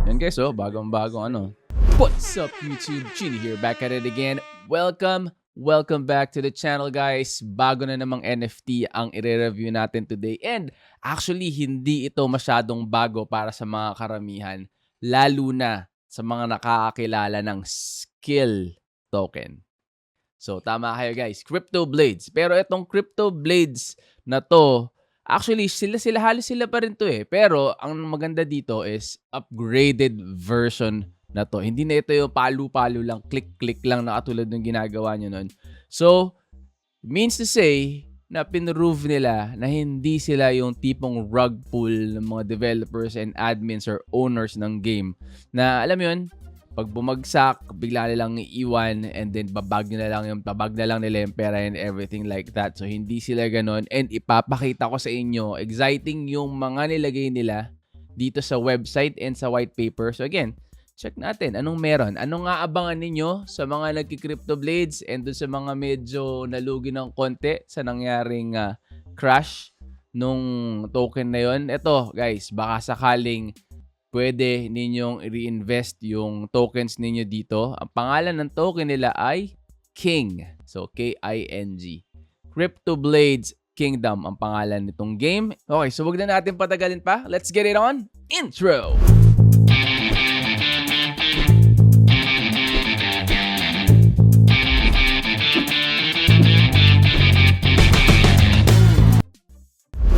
Yan guys, bagong-bagong ano. What's up YouTube? Chino here, back at it again. Welcome back to the channel guys. Bago na namang NFT ang i-review natin today. And actually, hindi ito masyadong bago para sa mga karamihan. Lalo na sa mga nakakakilala ng skill token. So tama kayo guys, Cryptoblades. Pero itong Cryptoblades na to, actually halos sila pa rin to eh. Pero ang maganda dito is upgraded version na to. Hindi na ito yung palo-palo lang, click-click lang na katulad ng ginagawa nyo nun. So, means to say na pinrove nila na hindi sila yung tipong rug pull ng mga developers and admins or owners ng game. Na alam mo yun, pag bumagsak, bigla nilang iiwan and then babag na lang nila yung pera and everything like that. So, hindi sila ganon. And ipapakita ko sa inyo, exciting yung mga nilagay nila dito sa website and sa white paper. So, again, check natin anong meron. Anong aabangan ninyo sa mga nagki-Cryptoblades and dun sa mga medyo nalugi ng konti sa nangyaring crash nung token na yon. Ito, guys, baka sakaling pwede ninyong i-reinvest yung tokens ninyo dito. Ang pangalan ng token nila ay King. So, K-I-N-G. Cryptoblades Kingdom ang pangalan nitong game. Okay, so wag na natin patagalin pa. Let's get it on. Intro!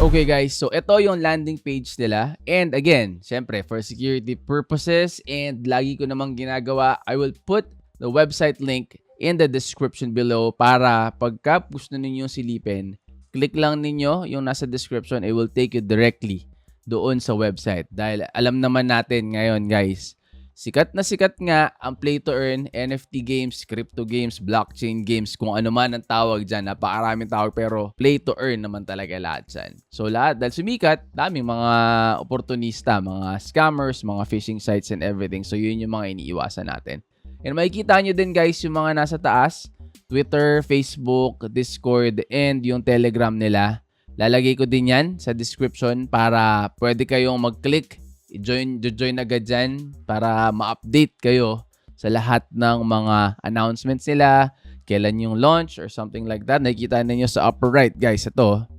Okay guys, so ito yung landing page nila. And again, syempre for security purposes and lagi ko namang ginagawa, I will put the website link in the description below para pagka gusto ninyong silipin, click lang ninyo yung nasa description, it will take you directly doon sa website. Dahil alam naman natin ngayon guys, sikat na sikat nga ang play to earn, NFT games, crypto games, blockchain games, kung ano man ang tawag dyan. Napakaraming tawag pero play to earn naman talaga lahat dyan. So lahat, dahil sumikat, daming mga oportunista, mga scammers, mga phishing sites and everything. So yun yung mga iniiwasan natin. And makikita nyo din guys yung mga nasa taas, Twitter, Facebook, Discord, and yung Telegram nila. Lalagay ko din yan sa description para pwede kayong mag-click join agad dyan para ma-update kayo sa lahat ng mga announcements nila, kailan yung launch or something like that. Nakikita ninyo sa upper right, guys. Ito.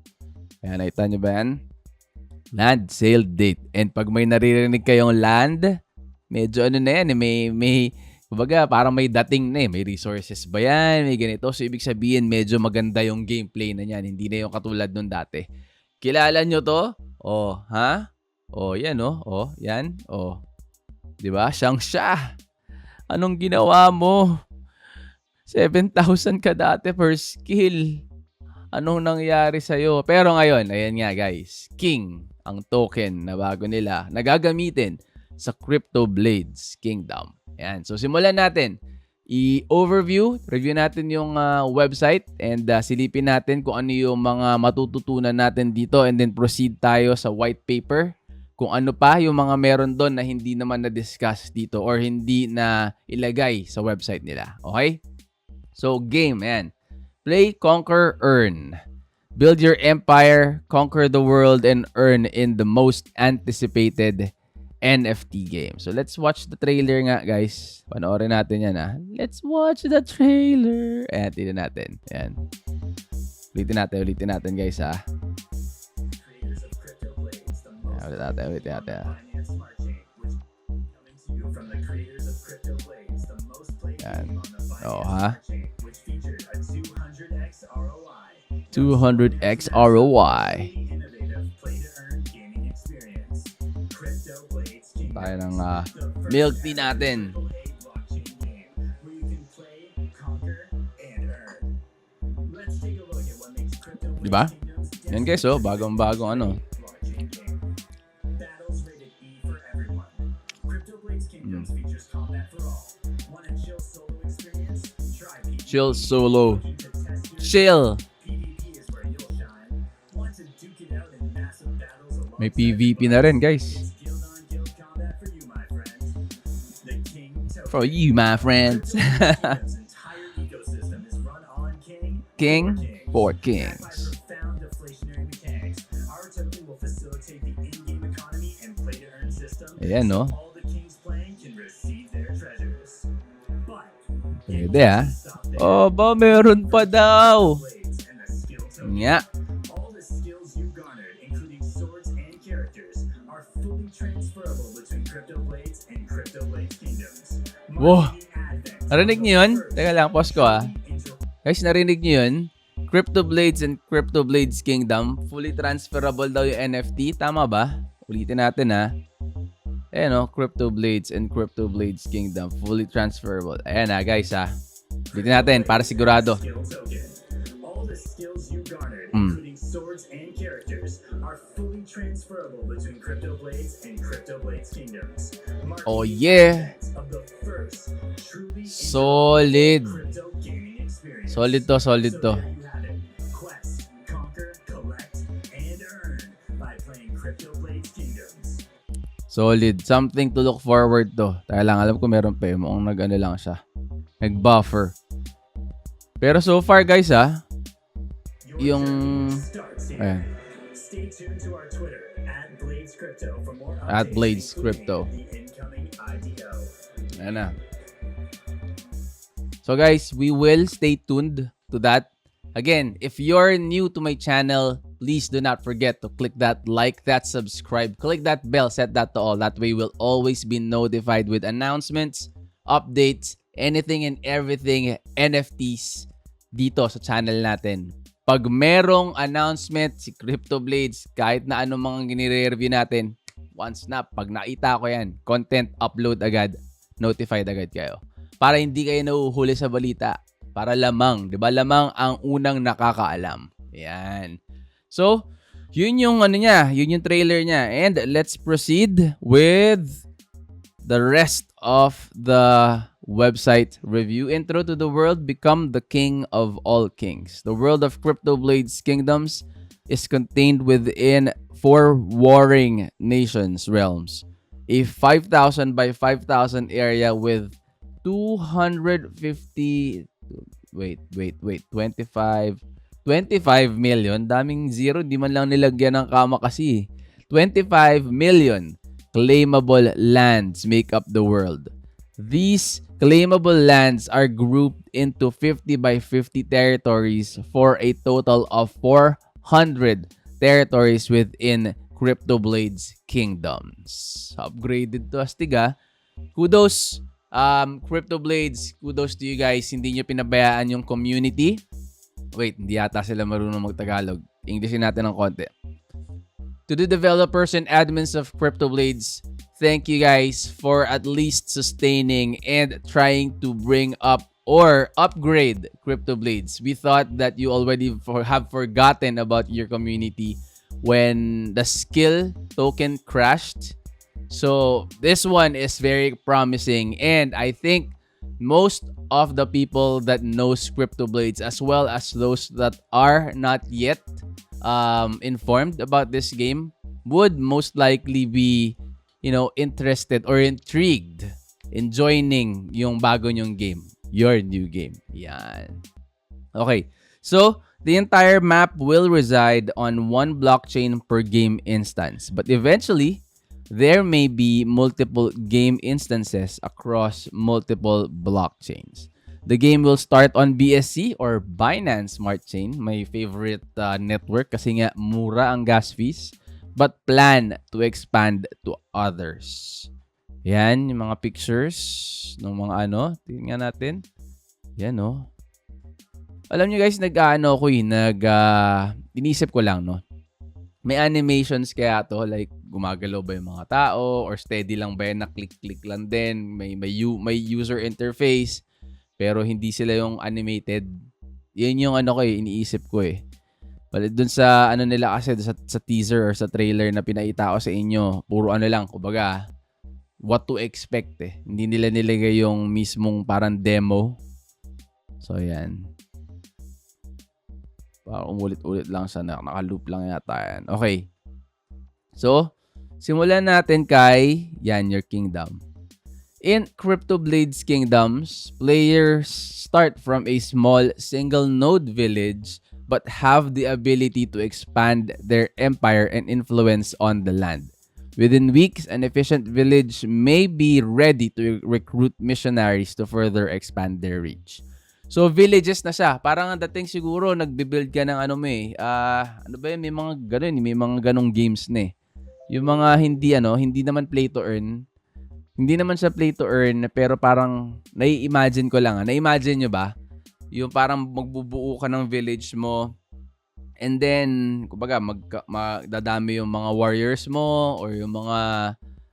Ayan, nakita nyo ba yan? Land sale date. And pag may naririnig kayong land, medyo ano na yan, kumbaga, parang may dating na eh. May resources ba yan? May ganito. So, ibig sabihin, medyo maganda yung gameplay na yan. Hindi na yung katulad nung dati. Kilala nyo to? Oh, ha? Oh, yan oh. Oh, yan. Oh. 'Di ba? Siyang siya. Anong ginawa mo? 7,000 ka dati per skill. Anong nangyari sa iyo? Pero ngayon, ayan nga guys. King ang token na bago nila nagagamitin sa Cryptoblades Kingdom. Ayan. So simulan natin. Review natin yung website and silipin natin kung ano yung mga matututunan natin dito and then proceed tayo sa white paper. Kung ano pa yung mga meron doon na hindi naman na-discuss dito or hindi na ilagay sa website nila. Okay? So, game, ayan. Play, conquer, earn. Build your empire, conquer the world, and earn in the most anticipated NFT game. So, let's watch the trailer nga, guys. Panoorin natin yan, ha. Let's watch the trailer. Ayan, tignan natin. Ayan. Ulitin natin, guys, ha. Ulit natin. Yan. Oo, ha? 200x ROI. Tayo ng milk tea natin. Diba? Yan guys, bagong-bagong ano. Chill solo. Chill. May PVP na rin, guys. For you, my friends. King for kings. Ayan, no? Pwede ah. Oh, ba meron pa daw. Nga. All the skills you garnered, including swords and characters, are fully transferable between Cryptoblades and Cryptoblades kingdoms. Wow. Narinig niyo yun? Teka lang, pause ko ah. Guys, narinig niyo yun? Cryptoblades and Cryptoblades Kingdom, fully transferable daw yung NFT. Tama ba? Ulitin natin ha. Ayan o, Cryptoblades and Cryptoblades Kingdom, fully transferable. Ayan ha guys ha. Ulitin natin para sigurado. All the skills you garnered, including swords and characters, are fully transferable between Cryptoblades and Cryptoblades kingdoms. Oh yeah. Solid. Solid to, solid to. Quest, conquer, collect, and earn by playing Cryptoblades kingdoms. Solid. Something to look forward to. Kaya lang, alam ko meron pa yun. Mukhang nag-ano lang siya. Nag-buffer. Pero so far guys ha, yung... Ayan. Stay tuned to our Twitter @BladesCrypto for more @BladesCrypto. IDO. Ayan na. So guys, we will stay tuned to that. Again, if you're new to my channel, please do not forget to click that like, that subscribe, click that bell, set that to all. That way we'll always be notified with announcements, updates, anything and everything NFTs dito sa channel natin. Pag merong announcement si Cryptoblades, kahit na anong mga ginire-review natin, one snap, pag nakita ko yan, content upload agad, notified agad kayo. Para hindi kayo nahuhuli sa balita. Para lamang, di ba? Lamang ang unang nakakaalam. Yan. So, yun yung ano niya, yun yung trailer niya. And let's proceed with the rest of the website review. Intro to the world, become the king of all kings. The world of Cryptoblades kingdoms is contained within 4 warring nations realms. A 5,000 by 5,000 area with 250 25 million, daming zero, di man lang nilagyan ng kama kasi. 25 million claimable lands make up the world. These claimable lands are grouped into 50 by 50 territories for a total of 400 territories within Cryptoblades kingdoms. Upgraded to astiga. Kudos Cryptoblades, kudos to you guys. Hindi nyo pinabayaan yung community. Wait, hindi yata sila marunong mag-Tagalog. Englishin natin ng konti. To the developers and admins of Cryptoblades, thank you guys for at least sustaining and trying to bring up or upgrade Cryptoblades. We thought that you already have forgotten about your community when the skill token crashed. So this one is very promising, and I think most of the people that knows Cryptoblades, as well as those that are not yet informed about this game, would most likely be, you know, interested or intrigued in joining yung bago nyong game, your new game. Yan. Okay, so the entire map will reside on one blockchain per game instance, but eventually there may be multiple game instances across multiple blockchains. The game will start on BSC or Binance Smart Chain, my favorite network kasi nga mura ang gas fees, but plan to expand to others. Yan, yung mga pictures ng mga ano, tingnan natin. Yan no. Alam nyo guys, inisip ko lang no. May animations kaya to, like gumagalaw ba yung mga tao or steady lang ba yan na click-click lang din, may user interface pero hindi sila yung animated. Yan yung ano ko iniisip ko eh. Bali dun sa ano nila kasi sa teaser or sa trailer na pinakita ko sa inyo, puro ano lang, kumbaga what to expect eh. Hindi nila nilagay yung mismong parang demo. So yan. Parang umulit-ulit lang sa naka-loop lang yata yan. Okay. So, simulan natin kay your kingdom. In Cryptoblades kingdoms, players start from a small single node village but have the ability to expand their empire and influence on the land. Within weeks, an efficient village may be ready to recruit missionaries to further expand their reach. So, villages na siya. Parang ang dating siguro, nagbe-build ka ng ano mo eh. Ano ba yun? May mga ganun, may mga ganong games na eh. Yung mga hindi naman play to earn. Hindi naman siya play to earn, pero parang nai-imagine ko lang. Na-imagine nyo ba? Yung parang magbubuo ka ng village mo, and then, kumbaga, magdadami yung mga warriors mo or yung mga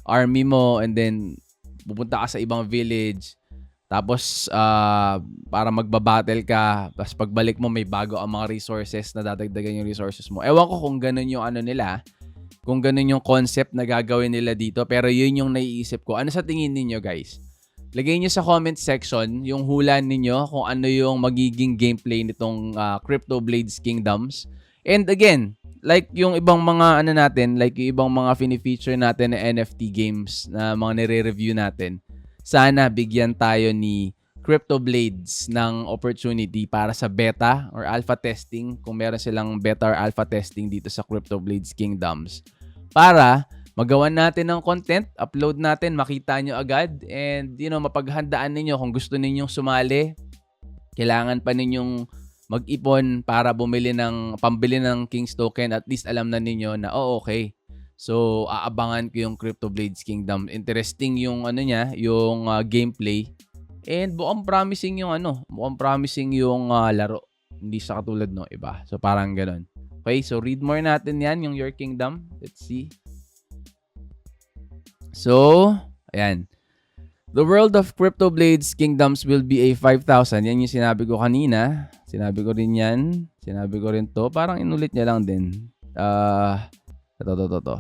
army mo, and then pupunta ka sa ibang village. Tapos, para magbabattle ka, tapos pagbalik mo, may bago ang mga resources na dadagdagan yung resources mo. Ewan ko kung ganun yung ano nila, kung ganun yung concept na gagawin nila dito, pero yun yung naiisip ko. Ano sa tingin ninyo, guys? Lagay nyo sa comment section yung hula ninyo kung ano yung magiging gameplay nitong Cryptoblades Kingdoms. And again, like yung ibang mga ano natin, like yung ibang mga fini-feature natin na NFT games na mga nire-review natin, sana bigyan tayo ni Cryptoblades ng opportunity para sa beta or alpha testing, kung meron silang beta or alpha testing dito sa Cryptoblades Kingdoms, para magawan natin ng content, upload natin, makita nyo agad, and mapaghandaan ninyo kung gusto ninyong sumali. Kailangan pa ninyong mag-ipon para pambili ng King's Token. At least alam na ninyo na, okay. So, aabangan ko yung Cryptoblades Kingdom. Interesting yung yung gameplay. And mukhang promising yung laro. Hindi sa katulad no iba. So, parang ganun. Okay, so read more natin yan, yung Your Kingdom. Let's see. So, ayan. The world of Cryptoblades Kingdoms will be a 5,000. Yan yung sinabi ko kanina. Sinabi ko rin yan. Sinabi ko rin to. Parang inulit niya lang din. Ito.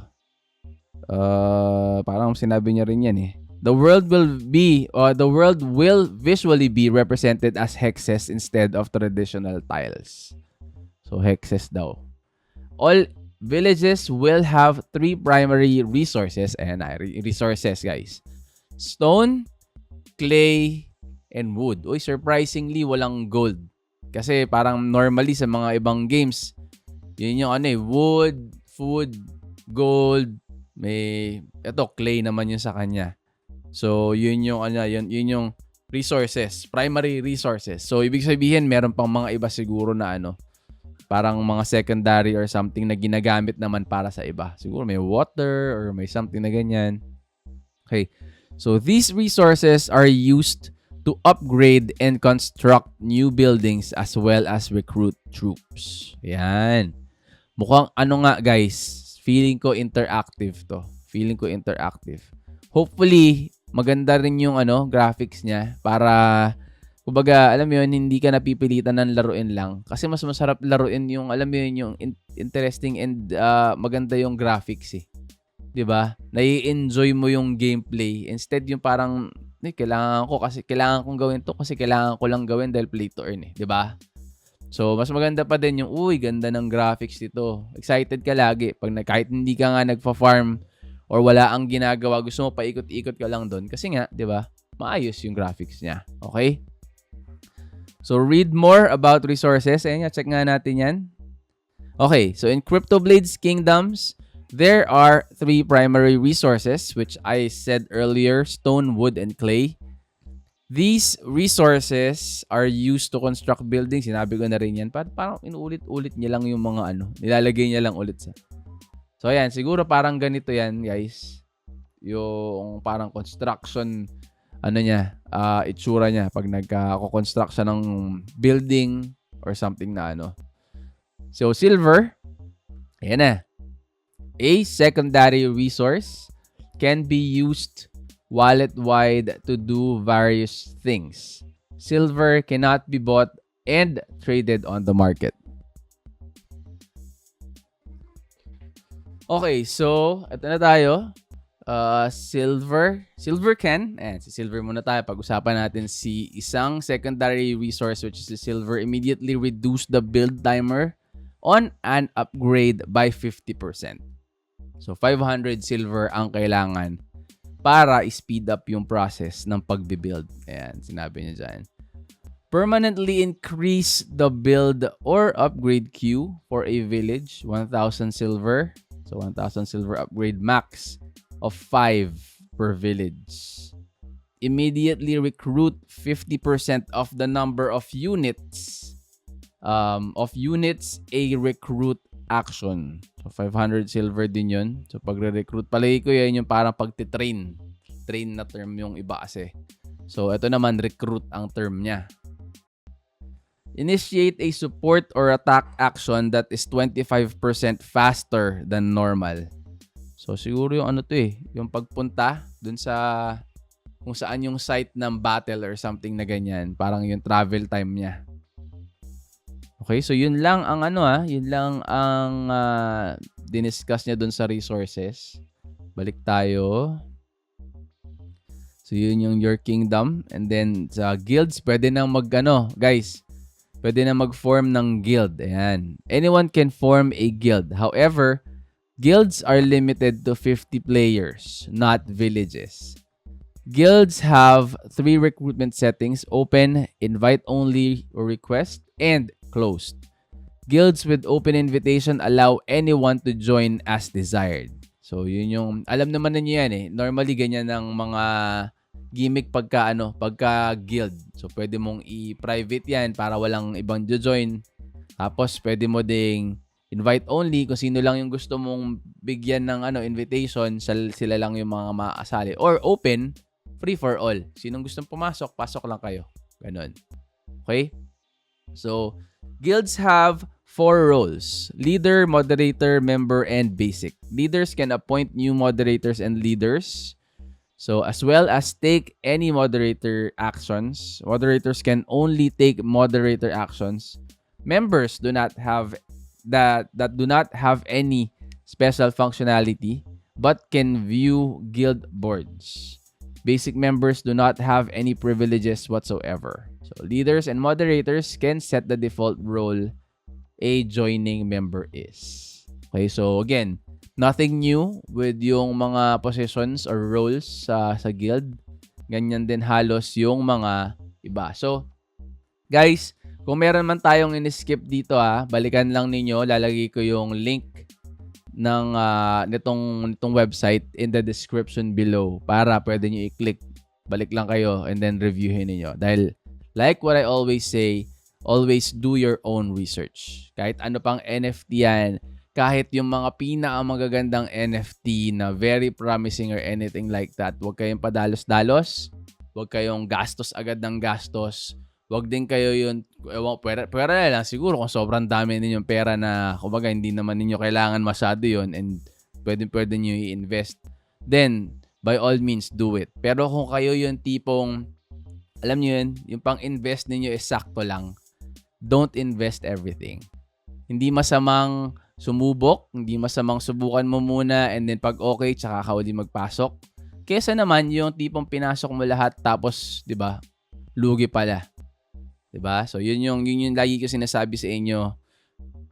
Parang sinabi niya rin yan eh. The world will visually be represented as hexes instead of traditional tiles. So, hexes daw. All villages will have 3 primary resources. Ayan na, resources guys. Stone, clay, and wood. Uy, surprisingly, walang gold. Kasi parang normally sa mga ibang games, yun yung wood, food, gold, clay naman yun sa kanya. So, yun yung yun yung resources, primary resources. So, ibig sabihin, meron pang mga iba siguro na parang mga secondary or something na ginagamit naman para sa iba. Siguro may water or may something na ganyan. Okay. So, these resources are used to upgrade and construct new buildings as well as recruit troops. Yan. Mukhang nga guys, feeling ko interactive to. Hopefully, maganda rin yung graphics niya para kumbaga, alam mo yun, hindi ka napipilitan ng laruin lang. Kasi mas masarap laruin yung, alam mo yun, yung interesting and maganda yung graphics eh. 'Di ba? Nai-enjoy mo yung gameplay. Instead yung parang, kailangan kong gawin to kasi kailangan ko lang gawin dahil play to earn eh. 'Di ba? So, mas maganda pa din yung, ganda ng graphics dito. Excited ka lagi. Kahit hindi ka nga nagpa-farm or wala ang ginagawa, gusto mo paikot-ikot ka lang doon. Kasi nga, 'di ba? Maayos yung graphics niya. Okay? So, read more about resources. Ayan nga, check nga natin yan. Okay, so in Cryptoblades Kingdoms, there are 3 primary resources, which I said earlier, stone, wood, and clay. These resources are used to construct buildings. Sinabi ko na rin yan. Parang inuulit-ulit niya lang yung mga nilalagay niya lang ulit sa. So, ayan, siguro parang ganito yan, guys. Yung parang construction itsura niya pag nagko-construct siya ng building or something na So, silver, ayan na. A secondary resource can be used wallet-wide to do various things. Silver cannot be bought and traded on the market. Okay, so, ito na tayo. Silver can. Ayan, si silver muna tayo. Pag-usapan natin si isang secondary resource, which is the silver. Immediately reduce the build timer on an upgrade by 50%. So, 500 silver ang kailangan para speed up yung process ng pagbibuild. Ayan, sinabi niya dyan. Permanently increase the build or upgrade queue for a village. 1,000 silver. So, 1,000 silver upgrade max of 5 per village. Immediately recruit 50% of the number of units a recruit action. So 500 silver din yun. So pagre-recruit, palagi ko yan yung parang pagtitrain. Train na term yung iba kasi. So ito naman recruit ang term niya. Initiate a support or attack action that is 25% faster than normal. So siguro yung ano to yung pagpunta dun sa kung saan yung site ng battle or something na ganyan, parang yung travel time niya. Okay, so yun lang ang yun lang ang diniscuss niya dun sa resources. Balik tayo. So yun yung your kingdom, and then sa guilds pwede nang guys, pwede na mag-form ng guild. Ayan. Anyone can form a guild. However, guilds are limited to 50 players, not villages. Guilds have 3 recruitment settings: open, invite only or request, and closed. Guilds with open invitation allow anyone to join as desired. So, yun yung, alam naman ninyo yan Normally, ganyan ng mga gimmick pagka guild. So, pwede mong i-private yan para walang ibang join. Tapos, pwede mo ding invite only kung sino lang yung gusto mong bigyan ng invitation, sila lang yung mga maasali. Or open, free for all. Sinong gustong pumasok, pasok lang kayo. Ganon. Okay? So, guilds have 4 roles: leader, moderator, member, and basic. Leaders can appoint new moderators and leaders. So, as well as take any moderator actions. Moderators can only take moderator actions. Members do not have that do not have any special functionality but can view guild boards. Basic members do not have any privileges whatsoever. So, leaders and moderators can set the default role a joining member is. Okay, so again, nothing new with yung mga positions or roles sa guild. Ganyan din halos yung mga iba. So, guys, kung meron man tayong in-skip dito balikan lang ninyo. Lalagay ko yung link ng nitong website in the description below para pwede nyo i-click. Balik lang kayo and then reviewin niyo. Dahil like what I always say, always do your own research. Kahit ano pang NFT yan, kahit yung mga pinakamagagandang NFT na very promising or anything like that, huwag kayong padalos-dalos. Huwag kayong gastos agad ng gastos. Huwag din kayo yun, pera na lang siguro kung sobrang dami ninyong pera na kumbaga hindi naman ninyo kailangan masyado yun and pwede nyo i-invest. Then, by all means, do it. Pero kung kayo yung tipong, alam nyo yun, yung pang-invest ninyo is sakto lang, don't invest everything. Hindi masamang sumubok, hindi masamang subukan mo muna and then pag okay, tsaka ka uli magpasok. Kesa naman yung tipong pinasok mo lahat tapos, di ba, lugi pala. Diba? So, yun yung lagi ko sinasabi sa inyo.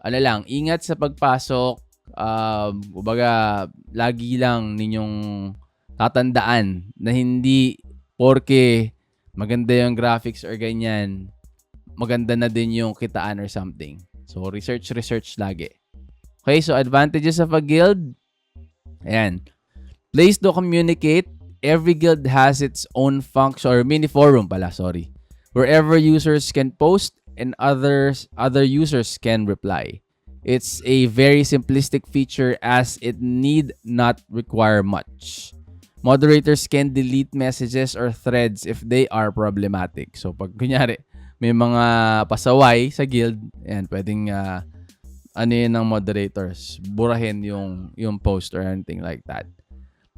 Ano lang, ingat sa pagpasok. Kumbaga, lagi lang ninyong tatandaan na hindi porke maganda yung graphics or ganyan, maganda na din yung kitaan or something. So, research lagi. Okay, so advantages of a guild. Ayan. Place to communicate. Every guild has its own function or mini forum pala, sorry. Wherever users can post and other users can reply. It's a very simplistic feature as it need not require much. Moderators can delete messages or threads if they are problematic. So pag kunyari may mga pasaway sa guild, ayan, pwedeng yun ng moderators, burahin yung post or anything like that.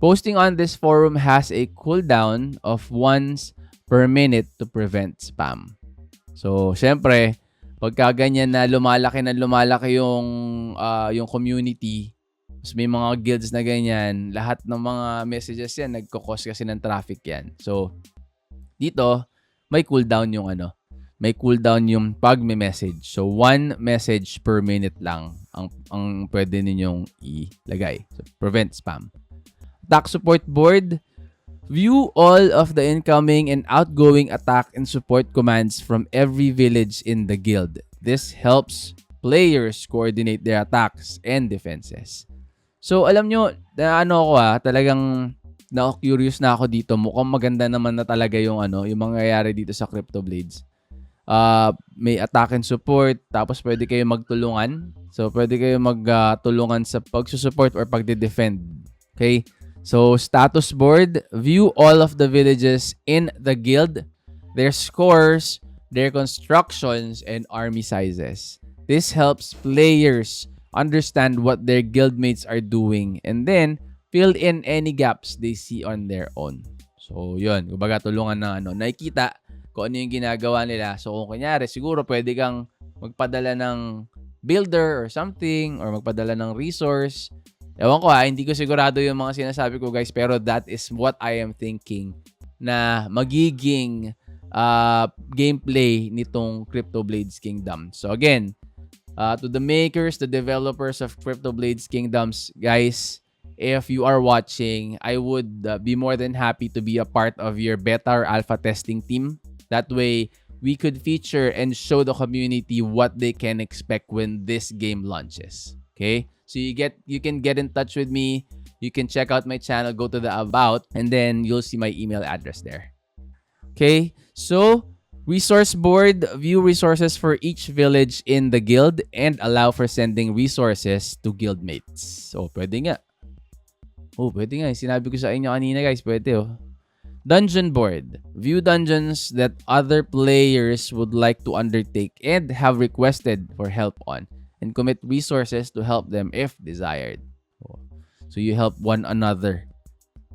Posting on this forum has a cooldown of once per minute to prevent spam. So, syempre, pagka ganyan na lumalaki yung community, mas may mga guilds na ganyan, lahat ng mga messages yan, nagkukos kasi ng traffic yan. So, dito, may cooldown yung pag-message. So, 1 message per minute lang ang pwede ninyong ilagay. So, prevent spam. Attack support board. View all of the incoming and outgoing attack and support commands from every village in the guild. This helps players coordinate their attacks and defenses. So, alam nyo, na ano ako talagang na-curious na ako dito. Mukhang maganda naman na talaga yung yung mangyayari dito sa Cryptoblades. May attack and support, tapos pwede kayo magtulungan. So, pwede kayo magtulungan sa pagsusupport or pagde-defend. Okay? So, status board, view all of the villages in the guild, their scores, their constructions, and army sizes. This helps players understand what their guildmates are doing and then fill in any gaps they see on their own. So, yun. Kumbaga, tulungan ng nakikita kung ano yung ginagawa nila. So, kung kunyari, siguro pwede kang magpadala ng builder or something or magpadala ng resource. Ewan ko hindi ko sigurado yung mga sinasabi ko guys, pero that is what I am thinking na magiging gameplay nitong Cryptoblades Kingdom. So, again, to the makers, the developers of Cryptoblades Kingdoms, guys, if you are watching, I would be more than happy to be a part of your beta or alpha testing team. That way, we could feature and show the community what they can expect when this game launches. Okay? So you can get in touch with me. You can check out my channel, go to the about, and then you'll see my email address there. Okay? So, resource board, view resources for each village in the guild and allow for sending resources to guildmates. So, pwede nga. Pwede nga. Sinabi ko sa inyo kanina guys, pwede Dungeon board. View dungeons that other players would like to undertake and have requested for help on and commit resources to help them if desired. So, you help one another.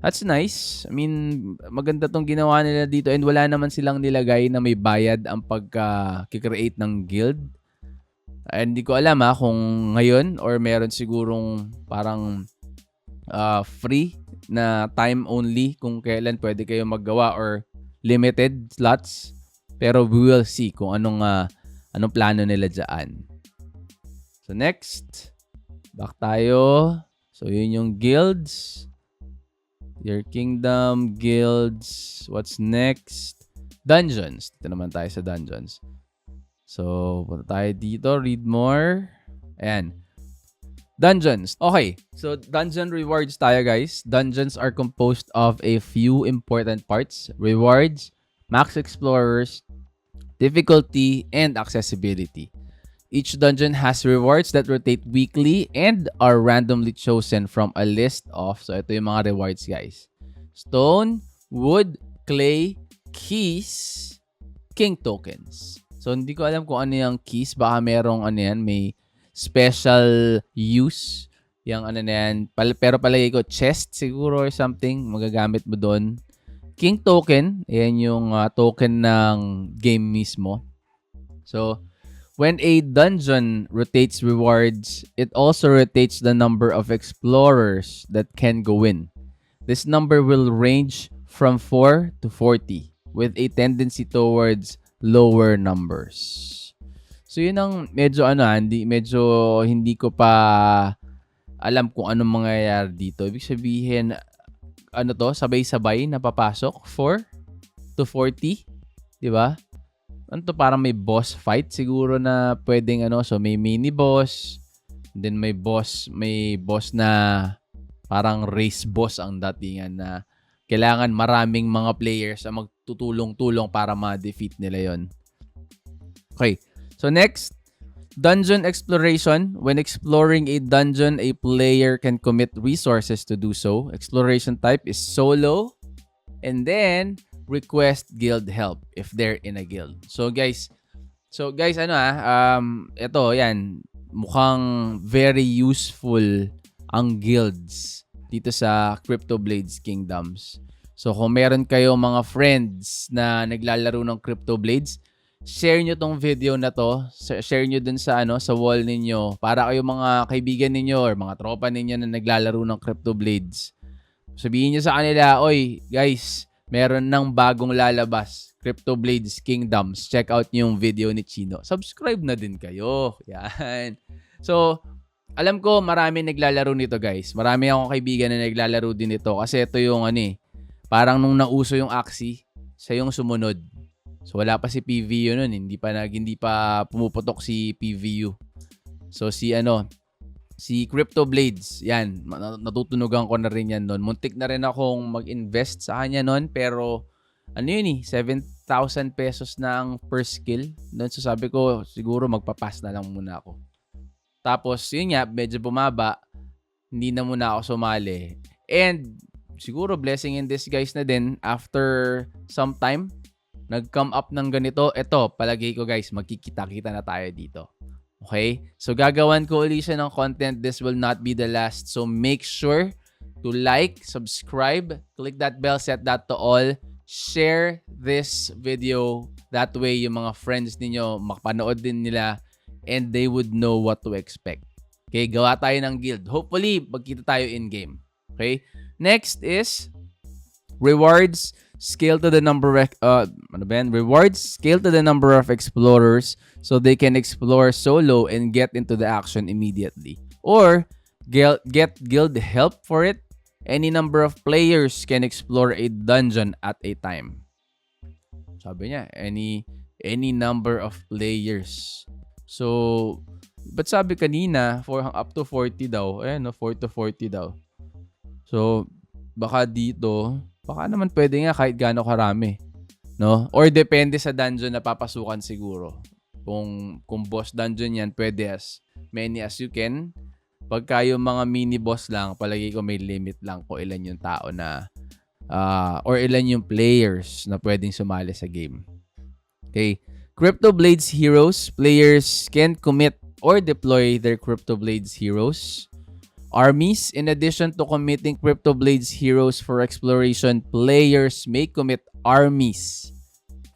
That's nice. I mean, maganda tong ginawa nila dito and wala naman silang nilagay na may bayad ang pagka-create ng guild. And hindi ko alam kung ngayon or meron sigurong parang free na time only kung kailan pwede kayo maggawa or limited slots. Pero we will see kung anong plano nila dyan. So next, back tayo. So yun yung guilds. Your kingdom, guilds. What's next? Dungeons. Dito naman tayo sa dungeons. So, punta tayo dito. Read more. Ayan. Dungeons. Okay. So, dungeon rewards tayo, guys. Dungeons are composed of a few important parts. Rewards, max explorers, difficulty, and accessibility. Each dungeon has rewards that rotate weekly and are randomly chosen from a list of, so ito yung mga rewards guys. Stone, wood, clay, keys, king tokens. So hindi ko alam kung ano yung keys. Baka merong may special use. Yung na yan. Pero palagay ko chest siguro or something. Magagamit mo doon. King token. Ayan yung token ng game mismo. So, when a dungeon rotates rewards, it also rotates the number of explorers that can go in. This number will range from 4 to 40 with a tendency towards lower numbers. So yun ang medyo hindi ko pa alam kung anong mangyayari dito. Ibig sabihin sabay-sabay na papasok 4 to 40, 'di ba? Parang may boss fight siguro na pwedeng so may mini boss, then may boss na parang race boss ang datingan na kailangan maraming mga players ang magtutulong-tulong para ma-defeat nila yon. Okay. So next, dungeon exploration. When exploring a dungeon, a player can commit resources to do so. Exploration type is solo, and then request guild help if they're in a guild. So guys, ito yan, mukhang very useful ang guilds dito sa Cryptoblades Kingdoms. So kung meron kayo mga friends na naglalaro ng Cryptoblades, share nyo tong video na to, share nyo dun sa sa wall ninyo para kayo mga kaibigan ninyo or mga tropa ninyo na naglalaro ng Cryptoblades. Sabihin nyo sa kanila, oy guys, meron ng bagong lalabas, Cryptoblades Kingdoms. Check out yung video ni Chino. Subscribe na din kayo. Yan. So, alam ko marami naglalaro nito guys. Marami akong kaibigan na naglalaro din nito kasi ito yung parang nung nauso yung Axie, siya yung sumunod. So, wala pa si PVU nun. Hindi pa pumuputok si PVU. So, si Si Cryptoblades, yan, natutunugan ko na rin yan noon. Muntik na rin akong mag-invest sa kanya noon, pero ano yun 7,000 pesos na ang per skill. Doon so sabi ko, siguro magpapass na lang muna ako. Tapos, yun nga, medyo bumaba, hindi na muna ako sumali. And siguro blessing in disguise na din, after some time, nag-come up ng ganito. Ito, palagay ko guys, magkikita-kita na tayo dito. Okay? So, gagawan ko ulit siya ng content. This will not be the last. So, make sure to like, subscribe, click that bell, set that to all. Share this video. That way, yung mga friends ninyo, makapanood din nila and they would know what to expect. Okay? Gawa tayo ng guild. Hopefully, magkita tayo in-game. Okay? Next is rewards. Scale to the number rewards scale to the number of explorers so they can explore solo and get into the action immediately, or get guild help for it. Any number of players can explore a dungeon at a time. Sabi niya, any number of players. So, but sabi kanina for up to 40 daw. 4 to 40 daw. So, baka dito, baka naman pwede nga kahit gaano karami, no? Or depende sa dungeon na papasukan siguro. Kung boss dungeon yan, pwede as many as you can. Pagka yung mga mini boss lang, palagi ko may limit lang kung ilan yung tao na or ilan yung players na pwedeng sumali sa game. Okay. Cryptoblades heroes. Players can commit or deploy their Cryptoblades heroes. Armies. In addition to committing Cryptoblades heroes for exploration, players may commit armies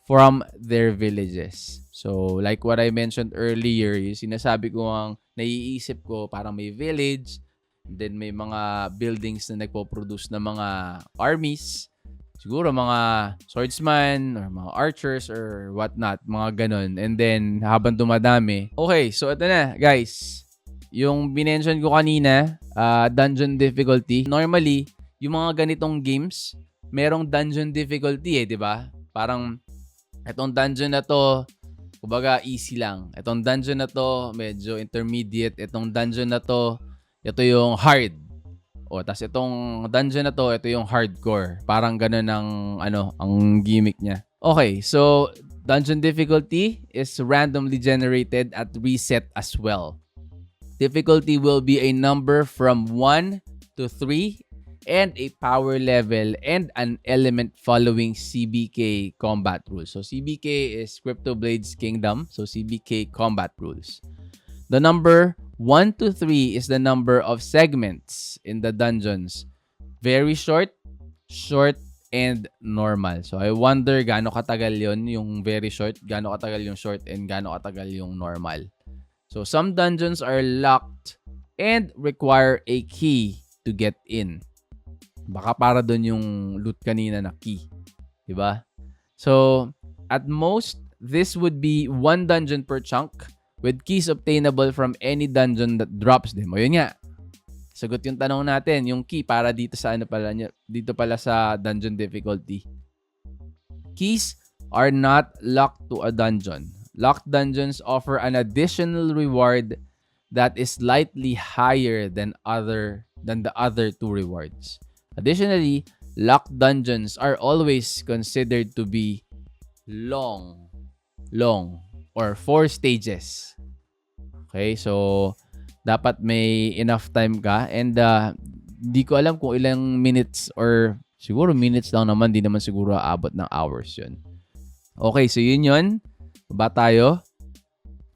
from their villages. So, like what I mentioned earlier, yung sinasabi ko ang naiisip ko, parang may village, then may mga buildings na nagpo-produce ng mga armies. Siguro mga swordsman or mga archers or whatnot, mga ganun. And then, habang dumadami. Okay, so ito na, guys. Yung binention ko kanina, dungeon difficulty. Normally, yung mga ganitong games, merong dungeon difficulty di ba? Parang, etong dungeon na to, kumbaga easy lang. Etong dungeon na to, medyo intermediate. Etong dungeon na to, ito yung hard. Tas itong dungeon na to, ito yung hardcore. Parang ganun ang gimmick niya. Okay, so, dungeon difficulty is randomly generated at reset as well. Difficulty will be a number from 1 to 3 and a power level and an element following CBK combat rules. So CBK is Cryptoblades Kingdom. So CBK combat rules. The number 1 to 3 is the number of segments in the dungeons. Very short, and normal. So I wonder gaano katagal yon yung very short, gaano katagal yung short, and gaano katagal yung normal. So, some dungeons are locked and require a key to get in. Baka para dun yung loot kanina na key. Diba? So, at most, this would be 1 dungeon per chunk with keys obtainable from any dungeon that drops them. O yun nga. Sagot yung tanong natin. Yung key para dito sa dito pala sa dungeon difficulty. Keys are not locked to a dungeon. Locked dungeons offer an additional reward that is slightly higher than the other 2 rewards. Additionally, locked dungeons are always considered to be long or 4 stages. Okay, so dapat may enough time ka and di ko alam kung ilang minutes or siguro minutes lang naman, di naman siguro aabot ng hours yun. Okay, so yun. Ba tayo?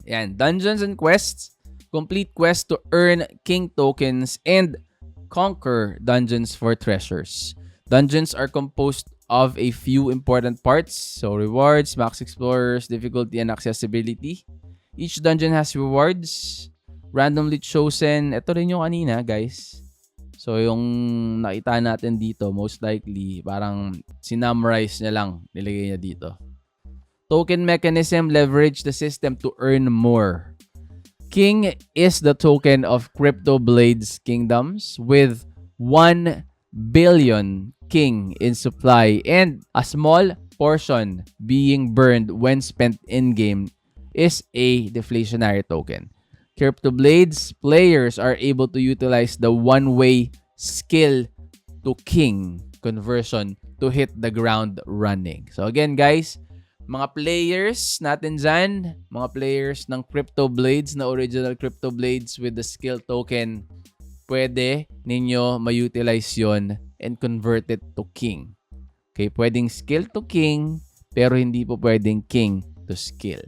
Yan. Dungeons and quests. Complete quests to earn king tokens and conquer dungeons for treasures. Dungeons are composed of a few important parts. So, rewards, max explorers, difficulty, and accessibility. Each dungeon has rewards. Randomly chosen. Ito rin yung kanina, guys. So, yung nakita natin dito, most likely, parang sinummarize niya lang. Nilagay niya dito. Token mechanism leverage the system to earn more. King is the token of Cryptoblades kingdoms with 1 billion king in supply and a small portion being burned when spent in-game is a deflationary token. Cryptoblades players are able to utilize the one-way skill to king conversion to hit the ground running. So again guys, mga players natin dyan, mga players ng Cryptoblades na original Cryptoblades with the skill token, pwede ninyo ma-utilize yon and convert it to king. Okay, pwedeng skill to king, pero hindi po pwedeng king to skill.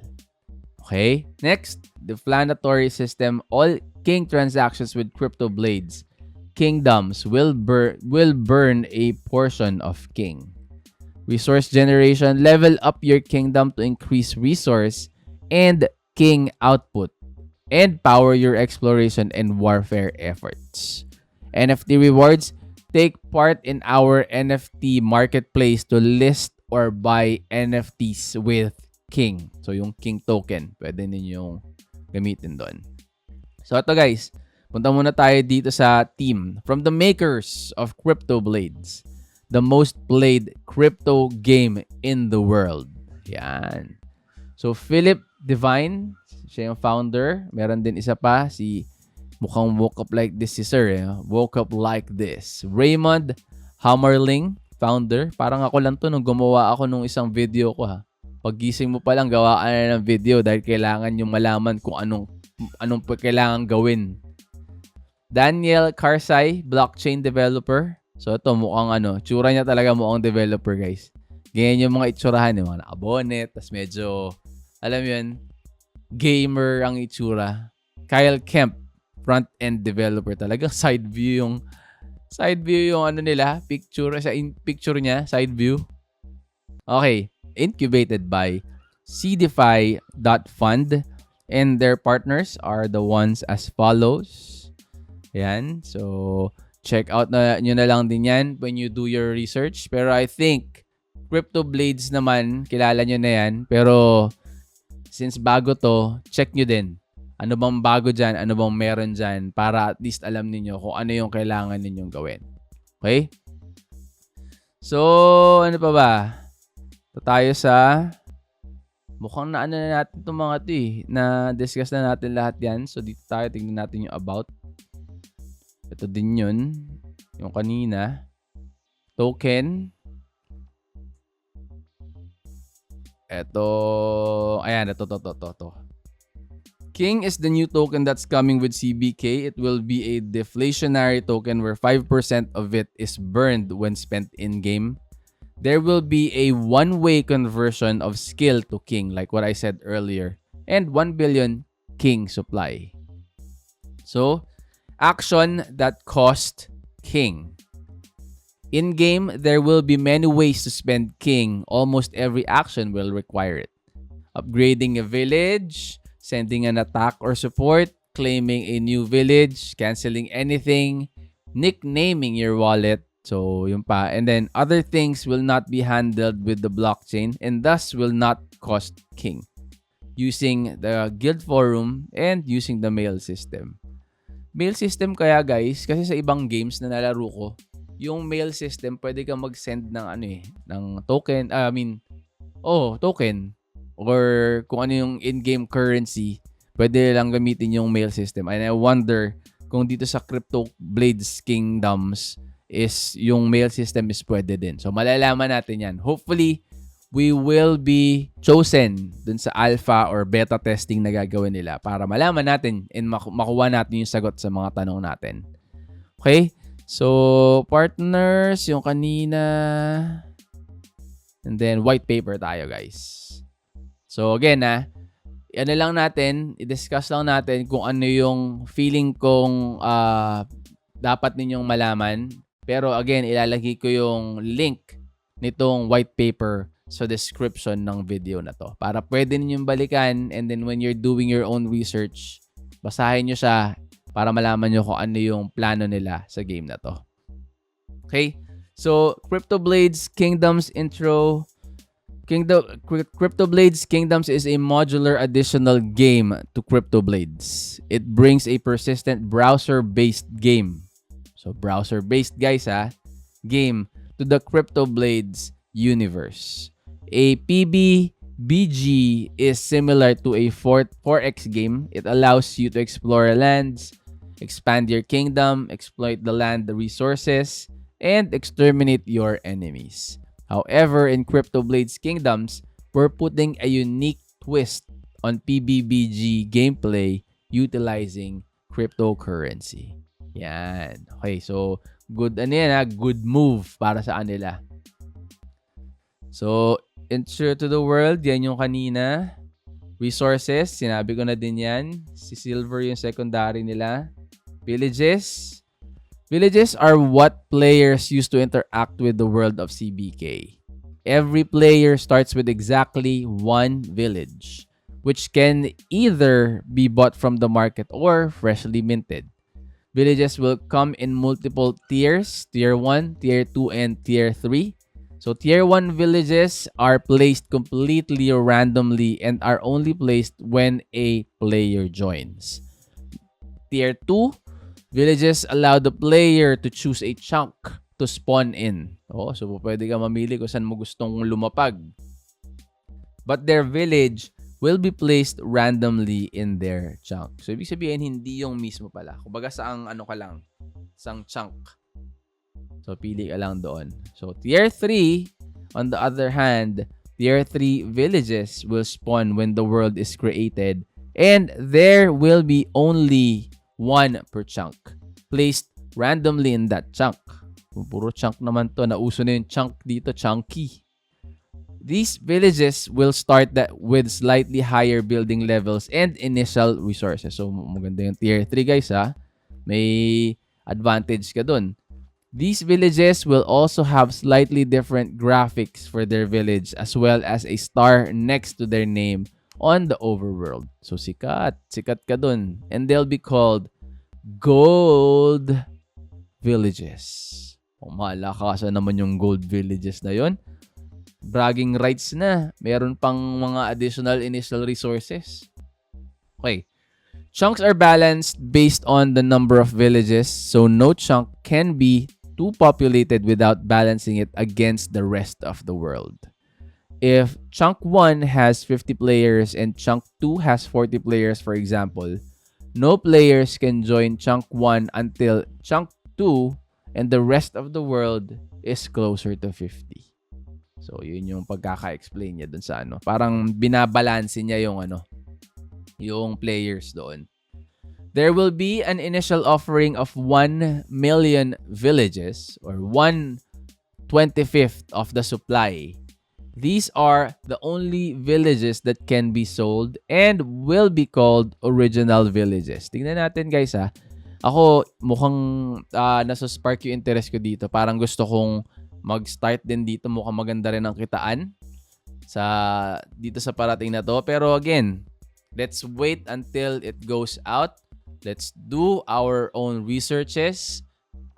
Okay, next, the planetary system. All king transactions with Cryptoblades kingdoms will burn a portion of king. Resource generation. Level up your kingdom to increase resource and king output and power your exploration and warfare efforts. NFT rewards. Take part in our NFT marketplace to list or buy NFTs with King. So, yung King token, pwede ninyong gamitin doon. So, ito guys, punta muna tayo dito sa team. From the makers of Cryptoblades, the most played crypto game in the world. Yan. So, Philip Divine, siya yung founder. Meron din isa pa, si mukhang woke up like this si Sir. Woke up like this. Raymond Hammerling, founder. Parang ako lang to nung gumawa ako nung isang video ko ha. Paggising mo pa lang, gawaan na ng video dahil kailangan yung malaman kung anong kailangan gawin. Daniel Karsay, blockchain developer. So ito mukhang tsura niya talaga mukhang developer guys. Ganyan yung mga itsurahan, yung mga nakabonet, tas medyo, alam yun, gamer ang itsura. Kyle Kemp, front-end developer talaga. Side view yung nila. Picture niya, side view. Okay. Incubated by cdfi.fund and their partners are the ones as follows. Yan. So, check out nyo na lang din yan when you do your research. Pero I think, Cryptoblades naman, kilala nyo na yan. Pero, since bago to, check nyo din. Ano bang bago dyan? Ano bang meron dyan? Para at least alam niyo kung ano yung kailangan ninyong gawin. Okay? So, ano pa ba? Ito tayo sa mukhang na natin itong mga ito na-discuss na natin lahat yan. So, dito tayo. Tingnan natin yung about. Ito din yun. Yung kanina. Token. Ito. Ayan. Ito. King is the new token that's coming with CBK. It will be a deflationary token where 5% of it is burned when spent in-game. There will be a one-way conversion of skill to king, like what I said earlier, and 1 billion king supply. So, action that cost king. In-game, there will be many ways to spend king. Almost every action will require it. Upgrading a village, sending an attack or support, claiming a new village, canceling anything, nicknaming your wallet. So, yun pa. And then, other things will not be handled with the blockchain and thus will not cost king. Using the guild forum and using the mail system. Mail system kaya guys, kasi sa ibang games na nalaro ko, yung mail system, pwede kang mag-send ng ng token, token. Or kung ano yung in-game currency, pwede lang gamitin yung mail system. And I wonder kung dito sa Cryptoblades Kingdoms is yung mail system is pwede din. So, malalaman natin yan. Hopefully, we will be chosen dun sa alpha or beta testing na gagawin nila para malaman natin and makuha natin yung sagot sa mga tanong natin. Okay? So, partners, yung kanina. And then, white paper tayo, guys. So again lang natin, i-discuss lang natin kung ano yung feeling kong dapat ninyong malaman. Pero again, ilalagay ko yung link nitong white paper sa description ng video na to. Para pwede ninyong balikan and then when you're doing your own research, basahin nyo siya para malaman nyo kung ano yung plano nila sa game na to. Okay? So, Cryptoblades Kingdoms intro. Cryptoblades Kingdoms is a modular additional game to Cryptoblades. It brings a persistent browser-based game. So, browser-based guys game to the Cryptoblades universe. A BG is similar to a 4x game. It allows you to explore lands, expand your kingdom, exploit the land resources, and exterminate your enemies. However, in Cryptoblades Kingdoms, we're putting a unique twist on PBBG gameplay utilizing cryptocurrency. Yan. Okay, so good good move para sa kanila. So, intro to the world, yan yung kanina. Resources, sinabi ko na din yan. Si Silver yung secondary nila. Villages. Villages are what players use to interact with the world of CBK. Every player starts with exactly one village, which can either be bought from the market or freshly minted. Villages will come in multiple tiers, Tier 1, Tier 2, and Tier 3. So Tier 1 villages are placed completely randomly and are only placed when a player joins. Tier 2 villages allow the player to choose a chunk to spawn in. So pwede ka mamili kung saan mo gustong lumapag. But their village will be placed randomly in their chunk. So ibig sabihin, hindi yung mismo pala. Kumbaga saang ano ka lang, saang chunk. So, pili ka lang doon. So, Tier 3, on the other hand, Tier 3 villages will spawn when the world is created and there will be only one per chunk placed randomly in that chunk. Puro chunk naman to. Nauso na yung chunk dito, chunky. These villages will start with slightly higher building levels and initial resources. So, maganda yung Tier 3 guys ha. May advantage ka dun. These villages will also have slightly different graphics for their village as well as a star next to their name on the overworld. So sikat ka dun. And they'll be called gold villages. Malakasan naman yung gold villages na yon. Bragging rights na. Meron pang mga additional initial resources. Okay. Chunks are balanced based on the number of villages, so no chunk can be too populated without balancing it against the rest of the world. If chunk 1 has 50 players and chunk 2 has 40 players, for example, no players can join chunk 1 until chunk 2 and the rest of the world is closer to 50. So, yun yung pagkaka-explain niya dun sa ano. Parang binabalanse niya yung players doon. There will be an initial offering of 1 million villages or 1/25 of the supply. These are the only villages that can be sold and will be called original villages. Tingnan natin guys ha. Ako mukhang nasa-spark yung interest ko dito. Parang gusto kong mag-start din dito. Mukhang maganda rin ang kitaan dito sa parating na to. Pero again, let's wait until it goes out. Let's do our own researches.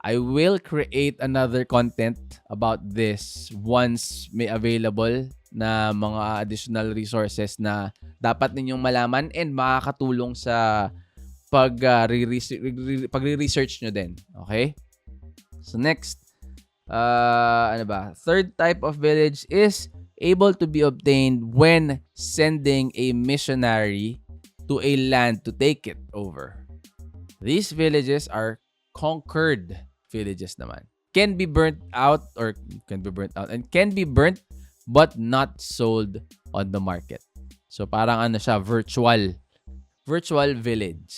I will create another content about this once may available na mga additional resources na dapat ninyong malaman and makakatulong sa pagre-research nyo din. Okay? So next, third type of village is able to be obtained when sending a missionary to a land to take it over. These villages are conquered villages naman. Can be burnt out and can be burnt but not sold on the market. So parang virtual village.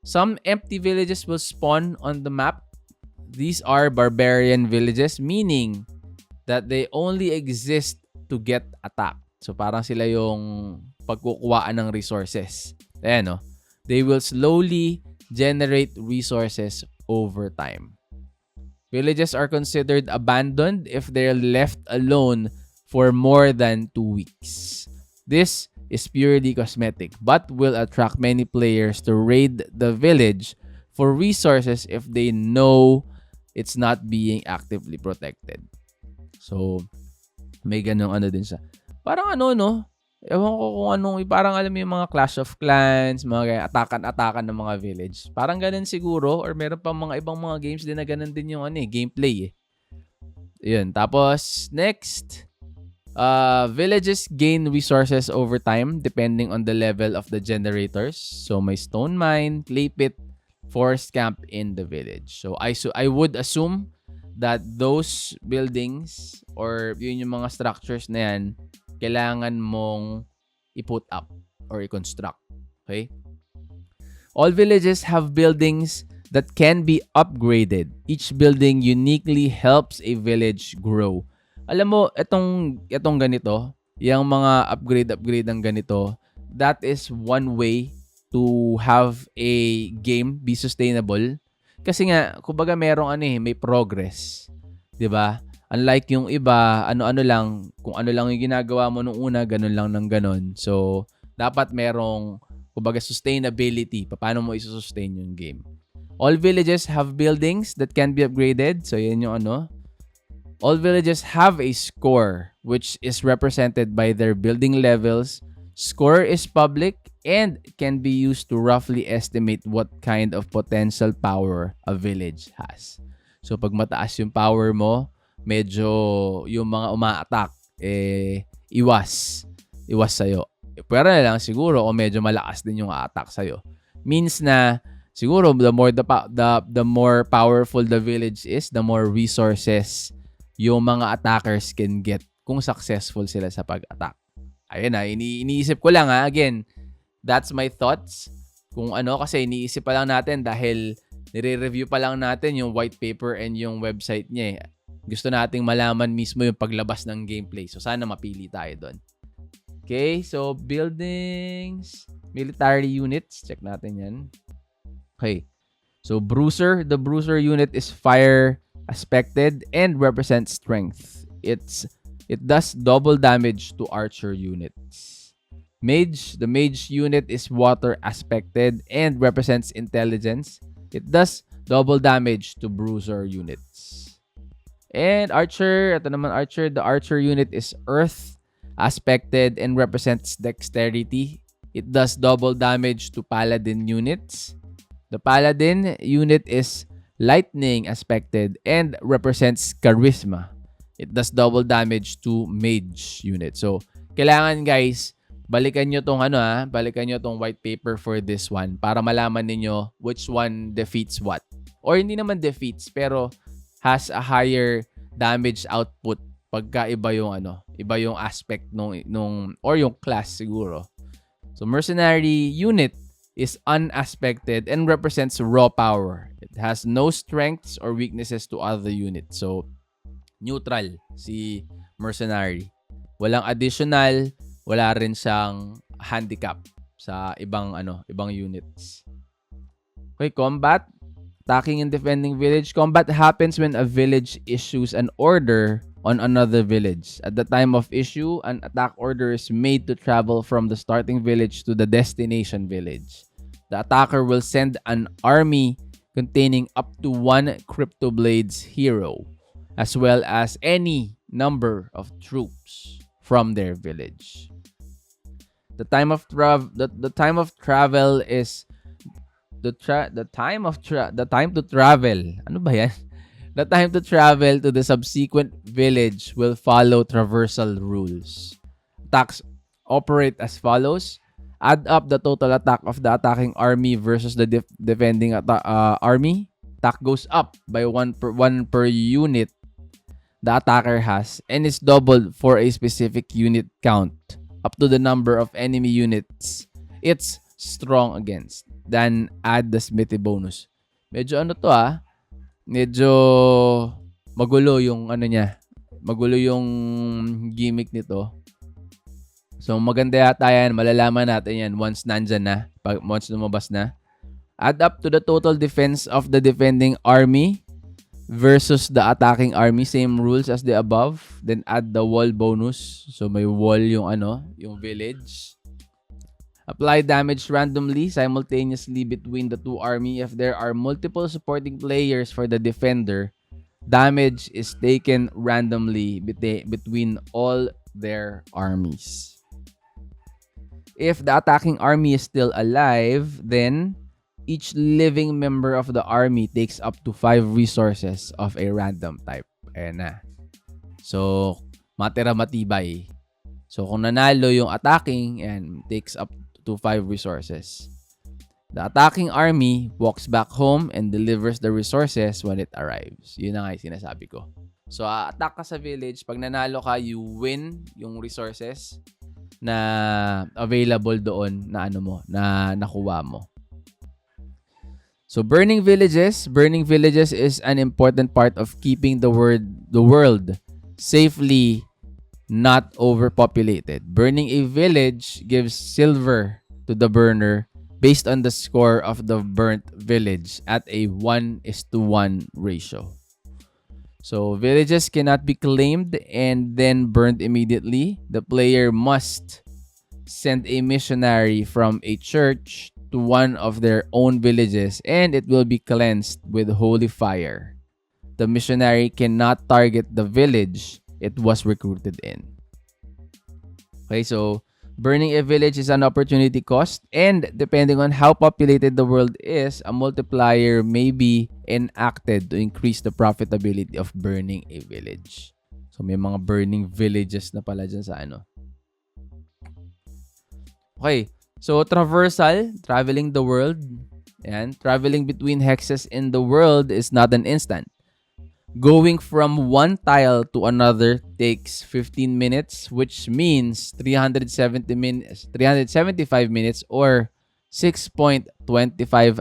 Some empty villages will spawn on the map. These are barbarian villages, meaning that they only exist to get attacked. So parang sila yung pagkukuhaan ng resources. Ayan, they will slowly generate resources over time. Villages are considered abandoned if they're left alone for more than 2 weeks. This is purely cosmetic but will attract many players to raid the village for resources if they know it's not being actively protected. So, may ganung din siya. Parang ewan ko kung parang alam mo yung mga Clash of Clans, mga atakan ng mga village. Parang ganun siguro or meron pa mga ibang mga games din na ganun din yung gameplay eh. Yun. Tapos, next, Villages gain resources over time depending on the level of the generators. So may stone mine, clay pit, forest camp in the village. So I would assume that those buildings or yun yung mga structures na yan, kailangan mong i-put up or i-construct. Okay? All villages have buildings that can be upgraded. Each building uniquely helps a village grow. Alam mo, itong ganito, yung mga upgrade ng ganito, that is one way to have a game be sustainable. Kasi nga, kumbaga merong may progress. 'Di ba? Unlike yung iba, ano-ano lang, kung ano lang yung ginagawa mo nung una, ganun lang ng ganun. So, dapat merong, kumbaga, sustainability. Paano mo i-sustain yung game. All villages have buildings that can be upgraded. So, yan yung All villages have a score, which is represented by their building levels. Score is public and can be used to roughly estimate what kind of potential power a village has. So, pag mataas yung power mo, medyo yung mga uma-attack, iwas sa'yo. Pero na lang siguro, o medyo malakas din yung a-attack sa'yo. Means na, siguro, the more powerful the village is, the more resources yung mga attackers can get kung successful sila sa pag-attack. Ayun na, iniisip ko lang again, that's my thoughts. Kung kasi iniisip pa lang natin dahil nire-review pa lang natin yung white paper and yung website niya. Gusto nating malaman mismo yung paglabas ng gameplay. So, sana mapili tayo doon. Okay, so buildings, military units, check natin yan. Okay, so the bruiser unit is fire aspected and represents strength. It does double damage to archer units. The mage unit is water aspected and represents intelligence. It does double damage to bruiser units. And archer, the archer unit is earth aspected and represents dexterity. It does double damage to paladin units. The paladin unit is lightning aspected and represents charisma. It does double damage to mage unit. So, kailangan guys, balikan nyo tong white paper for this one para malaman ninyo which one defeats what. Or hindi naman defeats, pero has a higher damage output pagka iba yung aspect nung or yung class siguro. So, mercenary unit is unaspected and represents raw power. It has no strengths or weaknesses to other units. So, neutral si mercenary. Walang additional, wala rin siyang handicap sa ibang units. Okay, combat. Attacking and defending village. Combat happens when a village issues an order on another village. At the time of issue, an attack order is made to travel from the starting village to the destination village. The attacker will send an army containing up to 1 Cryptoblades hero, as well as any number of troops from their village. The time of travel is the time to travel. Ano ba yan? The time to travel to the subsequent village will follow traversal rules. Attacks operate as follows. Add up the total attack of the attacking army versus the defending army. Attack goes up by one per unit the attacker has and is doubled for a specific unit count up to the number of enemy units it's strong against. Then add the smithy bonus. Medyo medyo magulo yung niya. Magulo yung gimmick nito. So maganda yata yan, malalaman natin yan once nandyan na, once lumabas na. Add up to the total defense of the defending army versus the attacking army, same rules as the above. Then add the wall bonus. So may wall yung yung village. Apply damage randomly simultaneously between the two army. If there are multiple supporting players for the defender, damage is taken randomly between all their armies. If the attacking army is still alive, then each living member of the army takes up to 5 resources of a random type. Ayan na. So, matira matibay. So, kung nanalo yung attacking, and takes up to 5 resources. The attacking army walks back home and delivers the resources when it arrives. Yun na nga yung sinasabi ko. So, attack ka sa village. Pag nanalo ka, you win yung resources na available doon na na nakuha mo. So, burning villages is an important part of keeping the world safely not overpopulated. Burning a village gives silver to the burner based on the score of the burnt village at a 1:1 ratio. So, villages cannot be claimed and then burned immediately. The player must send a missionary from a church to one of their own villages and it will be cleansed with holy fire. The missionary cannot target the village it was recruited in. Okay, so burning a village is an opportunity cost, and depending on how populated the world is, a multiplier may be enacted to increase the profitability of burning a village. So may mga burning villages na pala dyan sa Okay, so traversal, traveling the world, and traveling between hexes in the world is not an instant. Going from one tile to another takes 15 minutes, which means 375 minutes or 6.25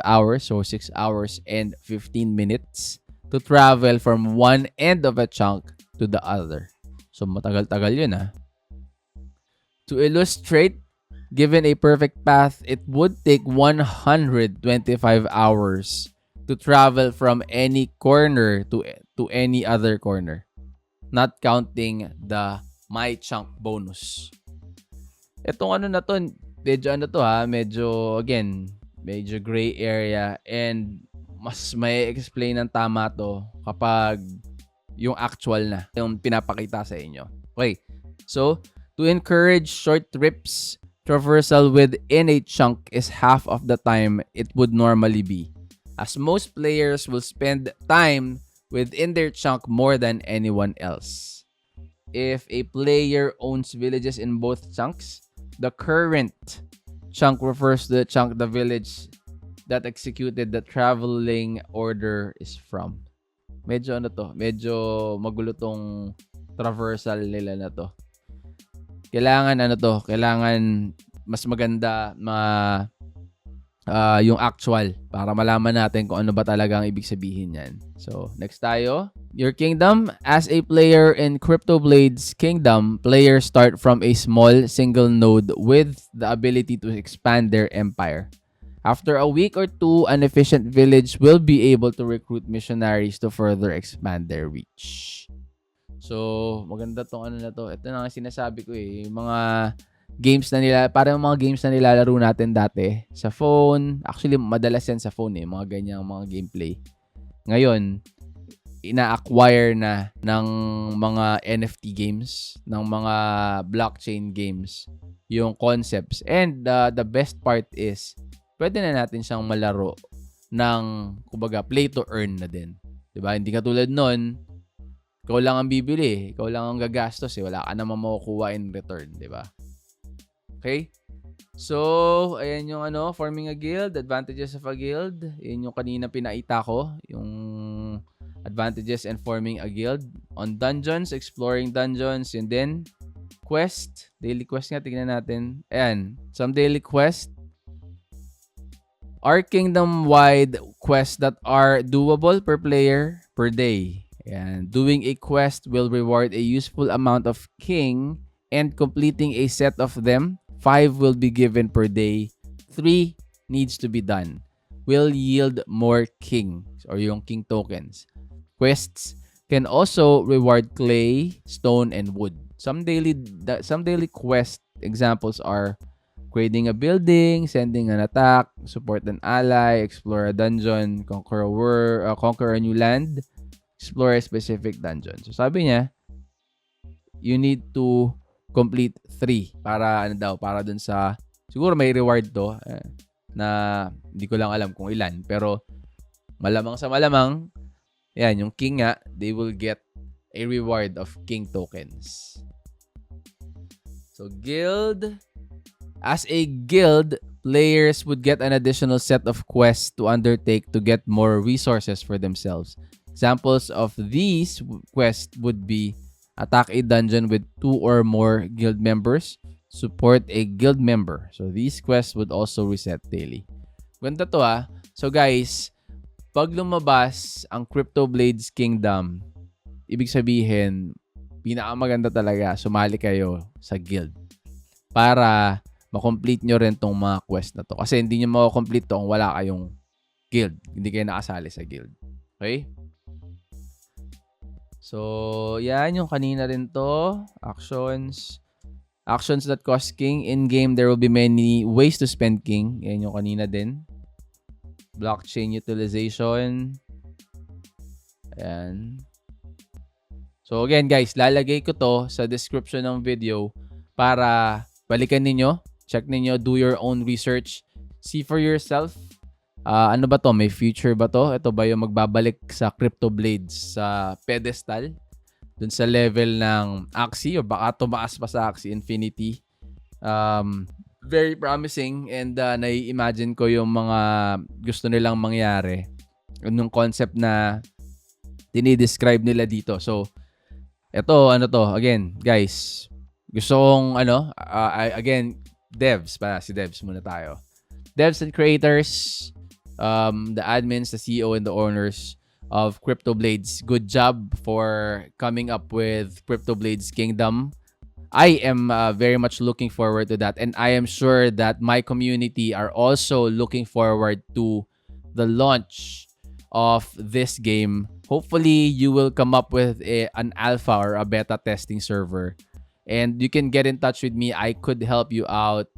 hours, so 6 hours and 15 minutes to travel from one end of a chunk to the other. So matagal-tagal yun To illustrate, given a perfect path, it would take 125 hours to travel from any corner to any other corner, not counting the my chunk bonus. Etong na to, medyo medyo gray area, and mas may explain ng tama to kapag yung actual na yung pinapakita sa inyo. Okay, so to encourage short trips, traversal within a chunk is half of the time it would normally be, as most players will spend time within their chunk more than anyone else. If a player owns villages in both chunks, the current chunk refers to the chunk the village that executed the traveling order is from. Medyo medyo magulo tong traversal nila na to. Kailangan mas maganda yung actual para malaman natin kung ano ba talaga ang ibig sabihin yan. So, next tayo. Your kingdom. As a player in Cryptoblades Kingdom, players start from a small single node with the ability to expand their empire. After a week or two, an efficient village will be able to recruit missionaries to further expand their reach. So, maganda tong na to. Ito na nga sinasabi ko yung mga games na parang mga games na nilalaro natin dati sa phone. Actually, madalas yan sa phone mga ganyang mga gameplay. Ngayon, ina-acquire na ng mga NFT games, ng mga blockchain games, yung concepts. And the best part is, pwede na natin siyang malaro ng, kumbaga, play to earn na din. Diba? Hindi katulad nun, ikaw lang ang bibili, ikaw lang ang gagastos, wala ka naman makukuha in return, diba? Okay? So, ayan yung forming a guild, advantages of a guild. Yan yung kanina pinaita ko, yung advantages and forming a guild. On dungeons, exploring dungeons, and then quest, daily quest nga, tignan natin. Ayan, some daily quest are kingdom-wide quests that are doable per player per day. Ayan, doing a quest will reward a useful amount of king, and completing a set of them, 5 will be given per day. 3 needs to be done. Will yield more king or yung king tokens. Quests can also reward clay, stone, and wood. Some daily quest examples are grading a building, sending an attack, support an ally, explore a dungeon, conquer a new land, explore a specific dungeon. So sabi niya, you need to complete 3 para dun sa, siguro may reward to na hindi ko lang alam kung ilan, pero malamang sa malamang yan, yung king nga, they will get a reward of king tokens. So guild. As a guild, players would get an additional set of quests to undertake to get more resources for themselves. Examples of these quests would be attack a dungeon with 2 or more guild members, support a guild member. So these quests would also reset daily. Ganda to ah. So guys, pag lumabas ang Cryptoblades Kingdom, ibig sabihin, pinakamaganda talaga, sumali kayo sa guild para ma-complete nyo rin tong mga quest na to. Kasi hindi nyo ma-complete to kung wala kayong guild. Hindi kayo nakasali sa guild. Okay? So, yan yung kanina rin to. Actions. Actions that cost king. In-game, there will be many ways to spend king. Yan yung kanina din. Blockchain utilization. Ayan. So, again guys, lalagay ko to sa description ng video para balikan ninyo. Check ninyo, do your own research. See for yourself. Ano ba to? May future ba to? Ito ba yung magbabalik sa Cryptoblades sa pedestal? Dun sa level ng Axie o baka tumaas pa sa Axie Infinity. Very promising and nai-imagine ko yung mga gusto nilang mangyari. Yung concept na dinidescribe nila dito. So, ito, ano to? Again, guys, gusto kong, again, devs pa. Si devs muna tayo. Devs and creators, the admins, the CEO, and the owners of Cryptoblades. Good job for coming up with Cryptoblades Kingdom. I am very much looking forward to that. And I am sure that my community are also looking forward to the launch of this game. Hopefully, you will come up with an alpha or a beta testing server. And you can get in touch with me. I could help you out.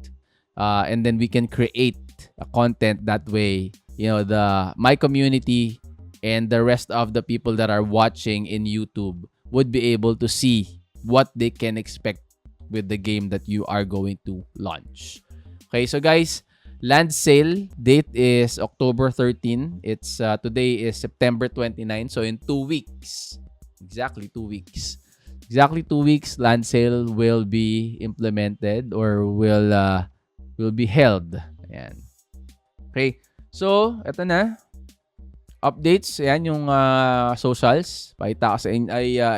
And then we can create a content that way. You know, my community and the rest of the people that are watching in YouTube would be able to see what they can expect with the game that you are going to launch. Okay, so guys, land sale date is October 13. It's today is September 29. So in 2 weeks, exactly 2 weeks. Exactly 2 weeks, land sale will be implemented or will be held. Ayan. Okay. So, eto na. Updates. Ayan yung socials. Pakita ko sa inyo.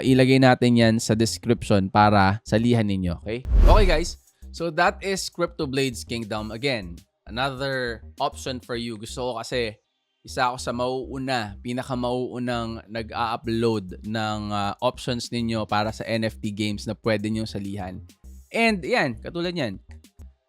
Ilagay natin yan sa description para salihan ninyo. Okay? Okay guys. So, that is Cryptoblades Kingdom. Again, another option for you. Gusto ko kasi isa ako sa pinakamauunang nag-a-upload ng options ninyo para sa NFT games na pwede nyo salihan. And yan, katulad yan.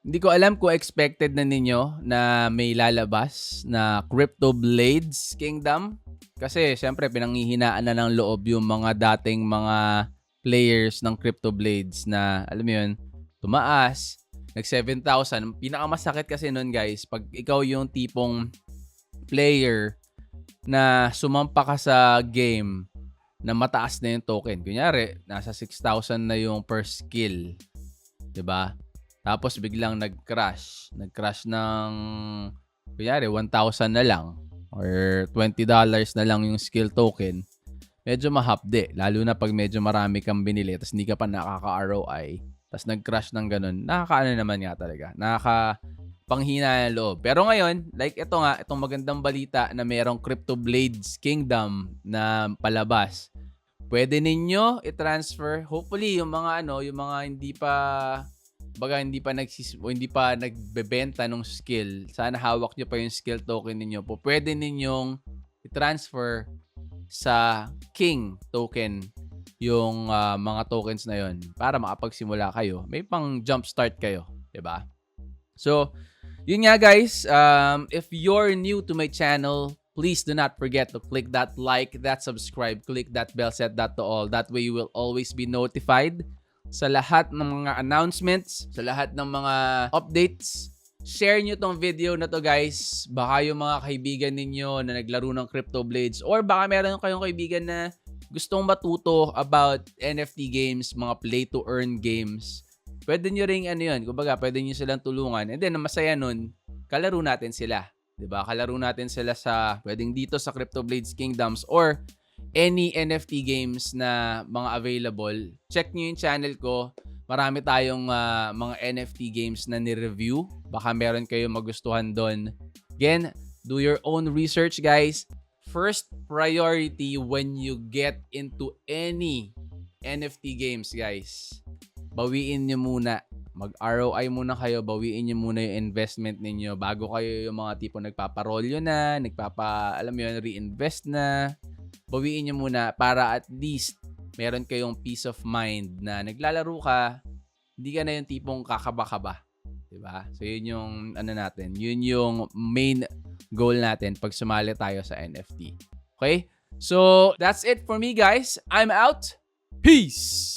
Hindi ko alam kung expected na ninyo na may lalabas na Cryptoblades Kingdom. Kasi syempre pinanghihinaan na ng loob yung mga dating mga players ng Cryptoblades na alam mo yun, tumaas, nag 7,000. Pinakamasakit kasi nun guys, pag ikaw yung tipong player na sumampa ka sa game na mataas na yung token. Kunyari, nasa 6,000 na yung per skill. 'Di ba? Tapos biglang nag-crash. Nag-crash ng kunyari 1,000 na lang or $20 na lang yung skill token. Medyo mahapde. Lalo na pag medyo marami kang binili tapos hindi ka pa nakaka-ROI. Tapos nag-crash ng ganun. Nakakaano naman nga talaga. Panghina ng loob. Pero ngayon, like ito nga, itong magandang balita na merong Cryptoblades Kingdom na palabas. Pwede ninyo i-transfer. Hopefully, yung mga hindi pa nagbebenta ng skill. Sana hawak nyo pa yung skill token ninyo. Pwede ninyong i-transfer sa King token yung mga tokens na yon para makapagsimula kayo. May pang jumpstart kayo. 'Di ba? So, yun nga guys, if you're new to my channel, please do not forget to click that like, that subscribe, click that bell, set that to all. That way you will always be notified sa lahat ng mga announcements, sa lahat ng mga updates. Share nyo tong video na to guys. Baka yung mga kaibigan ninyo na naglaro ng Cryptoblades or baka meron kayong kaibigan na gustong matuto about NFT games, mga play to earn games. Pwede nyo ring kumbaga pwede nyo silang tulungan. And then, ang masaya nun, kalaro natin sila. 'Di ba? Kalaro natin sila pwedeng dito sa Cryptoblades Kingdoms or any NFT games na mga available. Check nyo yung channel ko. marami tayong mga NFT games na ni-review. Baka meron kayong magustuhan doon. Again, do your own research, guys. First priority when you get into any NFT games, guys, bawiin nyo muna. Mag-ROI muna kayo, bawiin nyo muna yung investment ninyo bago kayo yung mga tipo nagpaparolyo na, alam mo yun, reinvest na. Bawiin nyo muna para at least meron kayong peace of mind na naglalaro ka, hindi ka na yung tipong kakaba-kaba. Diba? So yun yung natin, yun yung main goal natin pag sumali tayo sa NFT. Okay? So that's it for me, guys. I'm out. Peace!